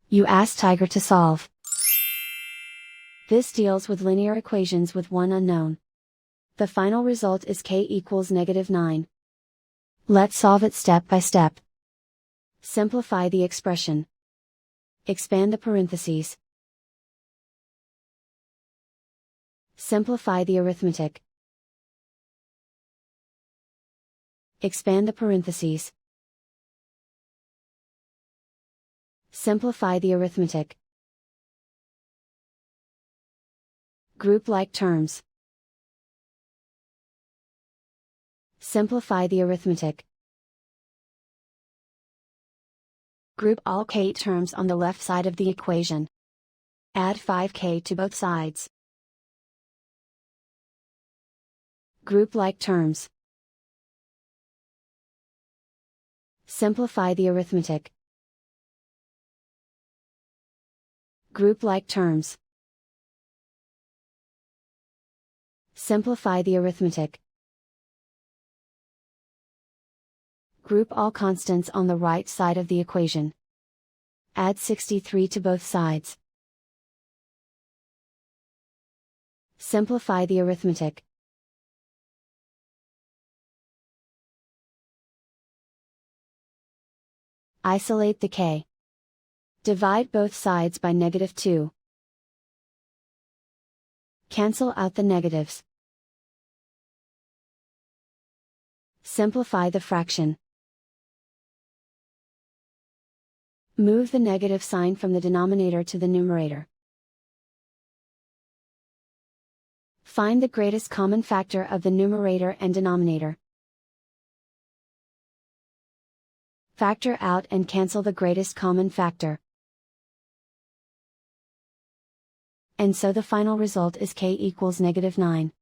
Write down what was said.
You ask Tiger to solve. This deals with linear equations with one unknown. The final result is k equals -9. Let's solve it step by step. Simplify the expression. Expand the parentheses. Simplify the arithmetic. Expand the parentheses. Simplify the arithmetic. Group like terms. Simplify the arithmetic. Group all k terms on the left side of the equation. Add 5k to both sides. Group like terms. Simplify the arithmetic. Group like terms. Simplify the arithmetic. Group all constants on the right side of the equation. Add 63 to both sides. Simplify the arithmetic. Isolate the k. Divide both sides by -2. Cancel out the negatives. Simplify the fraction. Move the negative sign from the denominator to the numerator. Find the greatest common factor of the numerator and denominator. Factor out and cancel the greatest common factor. And so the final result is k equals -9.